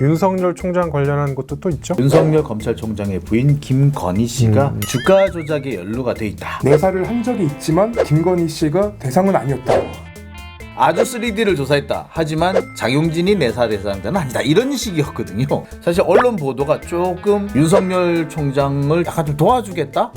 윤석열 총장 관련한 것도 또 있죠? 윤석열 검찰총장의 부인 김건희 씨가 주가 조작에 연루가 돼 있다. 내사를 한 적이 있지만 김건희 씨가 대상은 아니었다. 아주 3D를 조사했다. 하지만 장용진이 내사 대상자는 아니다. 이런 식이었거든요. 사실 언론 보도가 조금 윤석열 총장을 약간 좀 도와주겠다?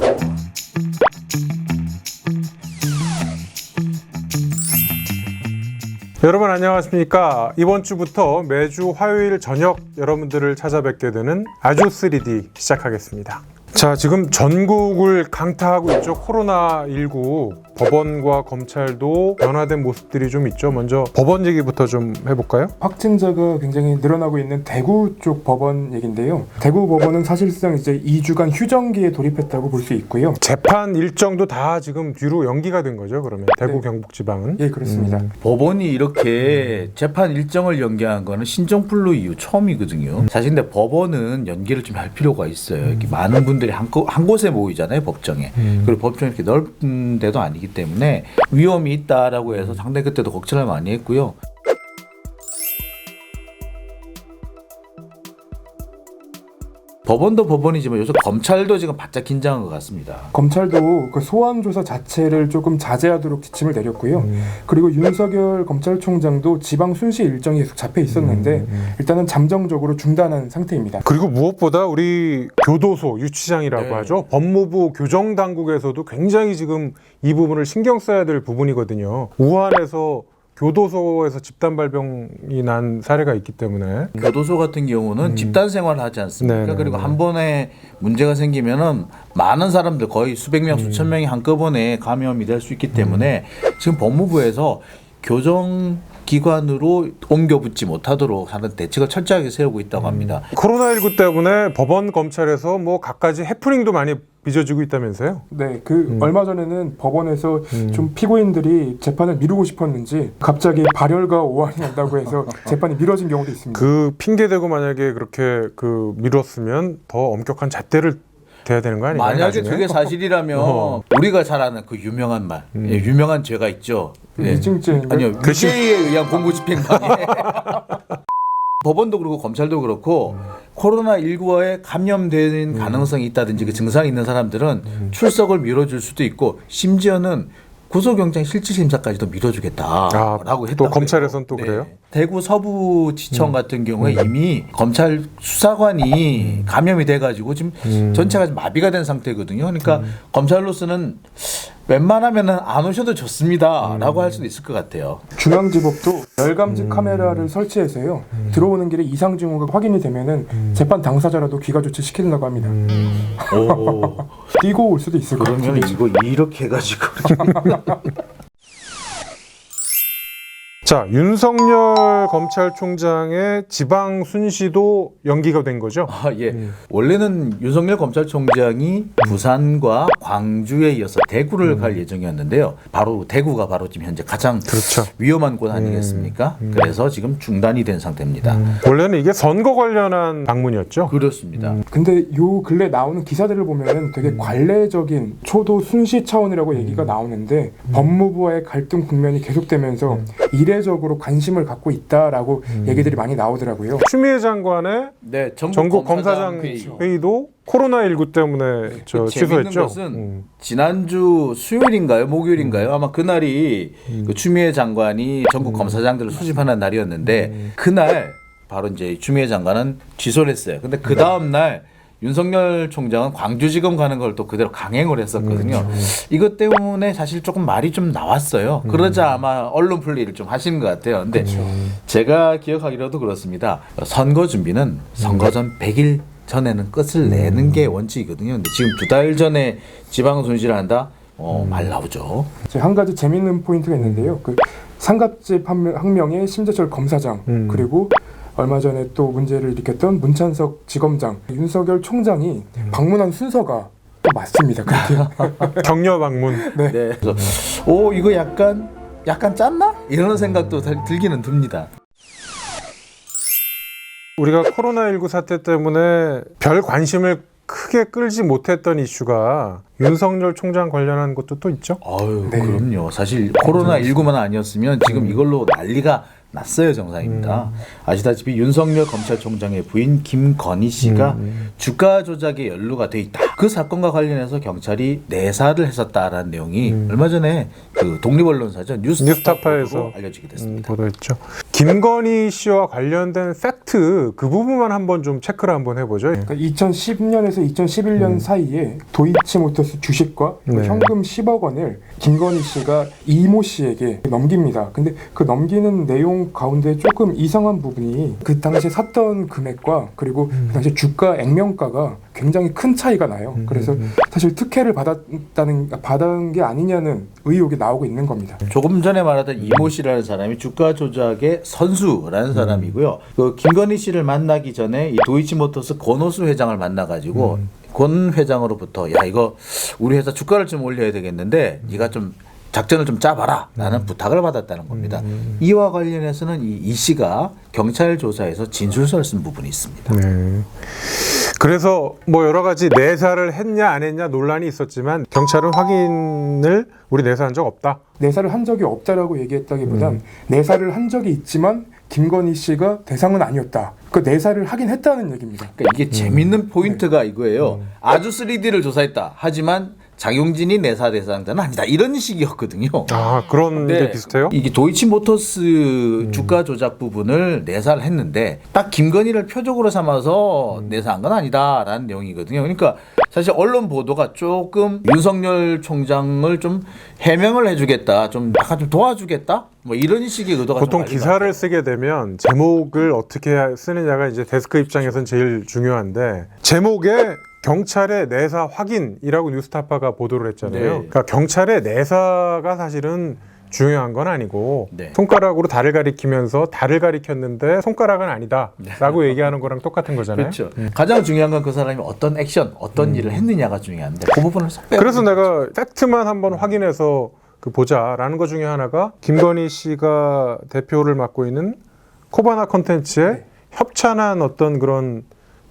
여러분 안녕하십니까? 이번 주부터 매주 화요일 저녁 여러분들을 찾아뵙게 되는 아주 3D 시작하겠습니다. 자, 지금 전국을 강타하고 있죠. 코로나19 법원과 검찰도 변화된 모습들이 좀 있죠. 먼저 법원 얘기부터 좀 해볼까요? 확진자가 굉장히 늘어나고 있는 대구 쪽 법원 얘긴데요. 대구 법원은 사실상 이제 2주간 휴정기에 돌입했다고 볼 수 있고요. 재판 일정도 다 지금 뒤로 연기가 된 거죠. 그러면 대구 네. 경북지방은? 예, 그렇습니다. 법원이 이렇게 재판 일정을 연기한 거는 신종플루 이후 처음이거든요. 사실 근데 법원은 연기를 좀 할 필요가 있어요. 이렇게 많은 분들이 한 곳에 모이잖아요, 법정에. 그리고 법정이 이렇게 넓은 데도 아니기 때문에 위험이 있다라고 해서 상당히 그때도 걱정을 많이 했고요. 법원도 법원이지만 요즘 검찰도 지금 바짝 긴장한 것 같습니다. 검찰도 그 소환 조사 자체를 조금 자제하도록 지침을 내렸고요. 그리고 윤석열 검찰총장도 지방 순시 일정이 계속 잡혀 있었는데 일단은 잠정적으로 중단한 상태입니다. 그리고 무엇보다 우리 교도소, 유치장이라고 네. 하죠. 법무부 교정당국에서도 굉장히 지금 이 부분을 신경 써야 될 부분이거든요. 우한에서 교도소에서 집단 발병이 난 사례가 있기 때문에 교도소 같은 경우는 집단 생활을 하지 않습니까? 네네네. 그리고 한 번에 문제가 생기면은 많은 사람들 거의 수백 명, 수천 명이 한꺼번에 감염이 될 수 있기 때문에 지금 법무부에서 교정 기관으로 옮겨붙지 못하도록 하는 대책을 철저하게 세우고 있다고 합니다. 코로나19 때문에 법원, 검찰에서 뭐 갖가지 해프닝도 많이 빚어지고 있다면서요? 네, 얼마 전에는 법원에서 좀 피고인들이 재판을 미루고 싶었는지 갑자기 발열과 오한이 난다고 해서 재판이 미뤄진 경우도 있습니다. 그 핑계대고 만약에 그렇게 미뤘으면 더 엄격한 잣대를 대야 되는 거 아니에요? 만약에 나중에? 그게 사실이라면 우리가 잘 아는 그 유명한 말, 예, 유명한 죄가 있죠. 예. 위증죄. 아니요, 위죄에 의한 공무집행방해. 법원도 그렇고 검찰도 그렇고 코로나19에 감염된 가능성이 있다든지 그 증상이 있는 사람들은 출석을 미뤄줄 수도 있고 심지어는 구속영장 실질심사까지도 미뤄주겠다라고 했다고 또 검찰에서는 또 그래요? 대구 서부지청 같은 경우에 이미 검찰 수사관이 감염이 돼가지고 지금 전체가 마비가 된 상태거든요. 그러니까 검찰로서는 웬만하면은 안 오셔도 좋습니다라고 할 수도 있을 것 같아요. 중앙지법도 열감지 카메라를 설치해서요. 들어오는 길에 이상 징후가 확인이 되면은 재판 당사자라도 귀가 조치 시키려고 합니다. 오, 뛰고 올 수도 있을 것 그러면 같아요. 이거 이렇게 해가지고 자, 윤석열 검찰총장의 지방 순시도 연기가 된 거죠? 아, 예. 원래는 윤석열 검찰총장이 부산과 광주에 이어서 대구를 갈 예정이었는데요. 바로 대구가 바로 지금 현재 가장 그렇죠. 위험한 곳 아니겠습니까? 그래서 지금 중단이 된 상태입니다. 원래는 이게 선거 관련한 방문이었죠? 그렇습니다. 근데 요 근래 나오는 기사들을 보면은 되게 관례적인 초도 순시 차원이라고 얘기가 나오는데 법무부와의 갈등 국면이 계속되면서 이례적으로 관심을 갖고 있다라고 얘기들이 많이 나오더라고요. 추미애 장관의 네, 전국 검사장 회의도 코로나19 때문에 재밌는 취소했죠. 것은 지난주 수요일인가요, 목요일인가요? 아마 그날이 그 추미애 장관이 전국 검사장들을 소집하는 날이었는데 그날 바로 이제 추미애 장관은 취소를 했어요. 근데 그 다음 날 윤석열 총장은 광주지검 가는 걸 또 그대로 강행을 했었거든요. 이것 때문에 사실 조금 말이 좀 나왔어요. 그러자 아마 언론 플레이를 좀 하시는 것 같아요. 근데 제가 기억하기로도 그렇습니다. 선거 준비는 선거 전 100일 전에는 끝을 내는 게 원칙이거든요. 근데 지금 2달 전에 지방 손실을 한다? 말 나오죠. 한 가지 재밌는 포인트가 있는데요. 그 상갑집 항명의 심재철 검사장 그리고 얼마 전에 또 문제를 일으켰던 문찬석 지검장, 윤석열 총장이 방문한 순서가 또 맞습니다. 그렇게 격려 방문. 네. 네. 그래서 이거 약간 짰나? 이런 생각도 들기는 듭니다. 우리가 코로나19 사태 때문에 별 관심을 크게 끌지 못했던 이슈가 윤석열 총장 관련한 것도 또 있죠? 아유, 네. 그럼요. 사실 코로나19만 아니었으면 지금 이걸로 난리가 났어요, 정상입니다. 아시다시피 윤석열 검찰총장의 부인 김건희 씨가 주가 조작에 연루가 돼 있다. 그 사건과 관련해서 경찰이 내사를 했었다라는 내용이 얼마 전에 그 독립언론사죠 뉴스타파에서 뉴스타파에서 알려지게 됐습니다. 보도했죠. 김건희 씨와 관련된 팩트 그 부분만 한번 좀 체크를 한번 해보죠. 그러니까 2010년에서 2011년 사이에 도이치모터스 주식과 네. 현금 10억 원을 김건희 씨가 이모 씨에게 넘깁니다. 근데 그 넘기는 내용 가운데 조금 이상한 부분이 그 당시에 샀던 금액과 그리고 그 당시 주가 액면가가 굉장히 큰 차이가 나요. 그래서 사실 특혜를 받은 게 아니냐는 의혹이 나오고 있는 겁니다. 조금 전에 말하던 이모 씨라는 사람이 주가 조작의 선수라는 사람이고요. 그 김건희 씨를 만나기 전에 이 도이치모터스 권오수 회장을 만나가지고 권 회장으로부터 야 이거 우리 회사 주가를 좀 올려야 되겠는데 네가 좀 작전을 좀 짜봐라 라는 부탁을 받았다는 겁니다. 이와 관련해서는 이 씨가 경찰 조사에서 진술서를 쓴 부분이 있습니다. 네. 그래서 뭐 여러 가지 내사를 했냐 안 했냐 논란이 있었지만 경찰은 확인을 우리 내사한 적 없다. 내사를 한 적이 없다라고 얘기했다기보단 내사를 한 적이 있지만 김건희 씨가 대상은 아니었다. 그 내사를 하긴 했다는 얘기입니다. 그러니까 이게 재밌는 포인트가 이거예요. 아주 3D를 조사했다. 하지만 장용진이 내사 대상자는 아니다. 이런 식이었거든요. 아 그런 게 비슷해요? 이게 도이치모터스 주가 조작 부분을 내사를 했는데 딱 김건희를 표적으로 삼아서 내사한 건 아니다라는 내용이거든요. 그러니까 사실 언론 보도가 조금 윤석열 총장을 좀 해명을 해주겠다, 좀 약간 좀 도와주겠다, 뭐 이런 식의 의도가 보통 좀 많이 기사를 나와요. 쓰게 되면 제목을 어떻게 쓰느냐가 이제 데스크 입장에서는 제일 중요한데 제목에 경찰의 내사 확인이라고 뉴스타파가 보도를 했잖아요. 네. 그러니까 경찰의 내사가 사실은 중요한 건 아니고 네. 손가락으로 달을 가리키면서 달을 가리켰는데 손가락은 아니다라고 얘기하는 거랑 똑같은 거잖아요. 그렇죠. 가장 중요한 건 그 사람이 어떤 액션, 어떤 일을 했느냐가 중요한데 그 부분을 쏙 빼고 그래서 내가 팩트만 한번 확인해서 그 보자라는 것 중에 하나가 김건희 씨가 대표를 맡고 있는 코바나 컨텐츠에 협찬한 어떤 그런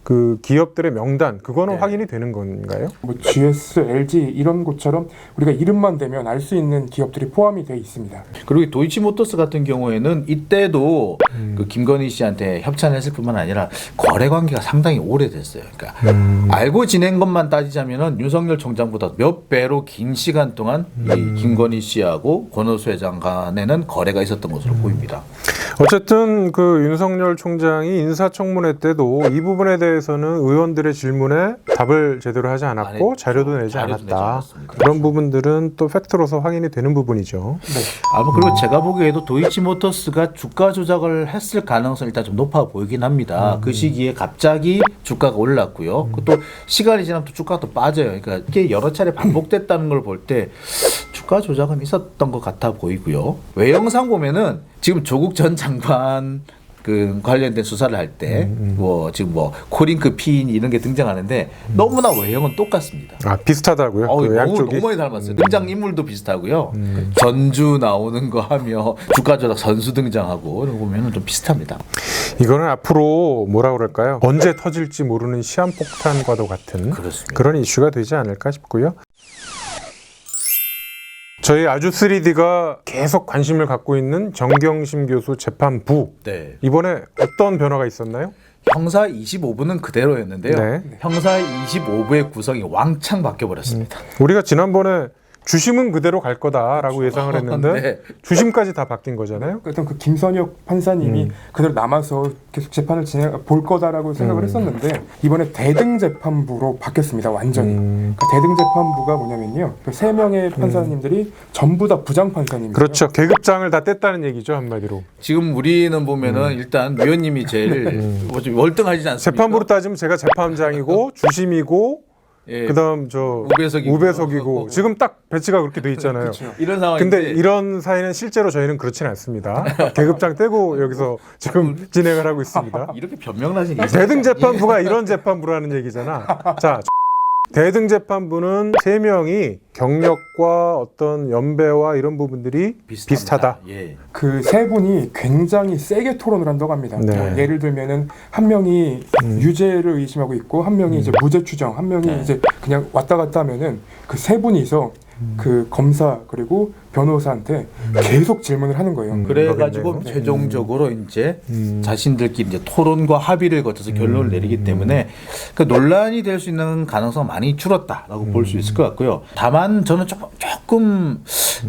그 기업들의 명단 그거는 네. 확인이 되는 건가요? 뭐 GS, LG 이런 곳처럼 우리가 이름만 대면 알 수 있는 기업들이 포함이 돼 있습니다. 그리고 이 도이치모터스 같은 경우에는 이때도 그 김건희 씨한테 협찬했을 뿐만 아니라 거래 관계가 상당히 오래됐어요. 그러니까 알고 지낸 것만 따지자면은 윤석열 총장보다 몇 배로 긴 시간 동안 이 김건희 씨하고 권오수 회장 간에는 거래가 있었던 것으로 보입니다. 어쨌든 그 윤석열 총장이 인사청문회 때도 이 부분에 대해서는 의원들의 질문에 답을 제대로 하지 않았고 안 했죠. 자료도 내지 자료도 내지 않았다. 않았습니다. 그런 부분들은 또 팩트로서 확인이 되는 부분이죠. 그리고 제가 보기에도 도이치모터스가 주가 조작을 했을 가능성이 일단 좀 높아 보이긴 합니다. 그 시기에 갑자기 주가가 올랐고요. 또 시간이 지나면 또 주가가 또 빠져요. 그러니까 이게 여러 차례 반복됐다는 걸 볼 때 주가 조작은 있었던 것 같아 보이고요. 외형상 보면은 지금 조국 전 장관 그 관련된 수사를 할 때 뭐 지금 뭐 코링크 피인 이런 게 등장하는데 너무나 외형은 똑같습니다. 아 비슷하다고요? 그 너무 양쪽이 많이 닮았어요. 등장 인물도 비슷하고요. 전주 나오는 거 하며 주가 조작 선수 등장하고 이런 거 보면은 좀 비슷합니다. 이거는 앞으로 뭐라 그럴까요? 언제 터질지 모르는 시한폭탄과도 같은 그렇습니다. 그런 이슈가 되지 않을까 싶고요. 저희 아주 3D가 계속 관심을 갖고 있는 정경심 교수 재판부 네. 이번에 어떤 변화가 있었나요? 형사 25부는 그대로였는데요. 네. 형사 25부의 구성이 왕창 바뀌어버렸습니다. 우리가 지난번에 주심은 그대로 갈 거다라고 예상을 했는데 네. 주심까지 다 바뀐 거잖아요. 어떤 그 김선혁 판사님이 그대로 남아서 계속 재판을 볼 거다라고 생각을 했었는데 이번에 대등재판부로 바뀌었습니다. 완전히. 그러니까 대등재판부가 뭐냐면요. 그 3명의 판사님들이 전부 다 부장 판사님이에요. 그렇죠. 계급장을 다 뗐다는 얘기죠, 한마디로. 지금 우리는 보면은 일단 위원님이 제일 뭐 좀 월등하지 않습니까? 재판부로 따지면 제가 재판장이고 주심이고 예. 그다음 저 우배석이고 지금 딱 배치가 그렇게 돼 있잖아요. 이런 상황인데 근데 이런 사이는 실제로 저희는 그렇진 않습니다. 계급장 떼고 여기서 지금 진행을 하고 있습니다. 이렇게 변명나신 대등재판부가 이런 재판부라는 얘기잖아. 자, 대등재판부는 3명이 경력과 어떤 연배와 이런 부분들이 비슷하다. 예. 그 3분이 굉장히 세게 토론을 한다고 합니다. 네. 뭐 예를 들면은 한 명이 유죄를 의심하고 있고 한 명이 이제 무죄 추정, 한 명이 네. 이제 그냥 왔다 갔다 하면은 그 3분이서 그 검사 그리고 변호사한테 계속 질문을 하는 거예요. 그래가지고 그러겠네요. 최종적으로 이제 자신들끼리 이제 토론과 합의를 거쳐서 결론을 내리기 때문에 그 논란이 될 수 있는 가능성 많이 줄었다라고 볼 수 있을 것 같고요. 다만 저는 조금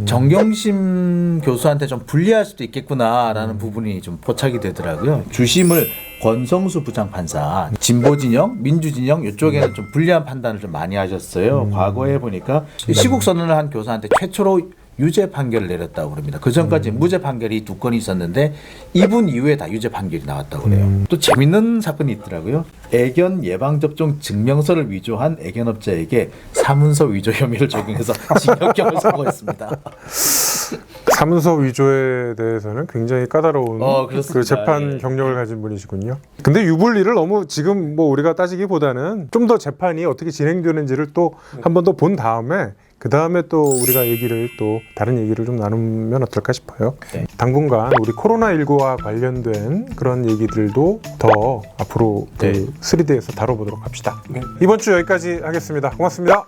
정경심 교수한테 좀 불리할 수도 있겠구나라는 부분이 좀 포착이 되더라고요. 주심을 권성수 부장판사, 진보 진영, 민주 진영 이쪽에는 좀 불리한 판단을 좀 많이 하셨어요. 과거에 보니까 시국 선언을 한 교사한테 최초로 유죄 판결을 내렸다고 그럽니다. 그 전까지 무죄 판결이 2건이 있었는데 이분 이후에 다 유죄 판결이 나왔다고 그래요. 또 재밌는 사건이 있더라고요. 애견 예방접종 증명서를 위조한 애견업자에게 사문서 위조 혐의를 적용해서 징역형을 선고했습니다. 사문서 위조에 대해서는 굉장히 까다로운 그렇습니다. 그 재판 예. 경력을 가진 분이시군요. 근데 유불리를 너무 지금 뭐 우리가 따지기보다는 좀 더 재판이 어떻게 진행되는지를 또 한 번 더 본 다음에 그 다음에 또 우리가 얘기를 또 다른 얘기를 좀 나누면 어떨까 싶어요. 네. 당분간 우리 코로나19와 관련된 그런 얘기들도 더 앞으로 네. 그 3D에서 다뤄보도록 합시다. 네. 이번 주 여기까지 하겠습니다. 고맙습니다.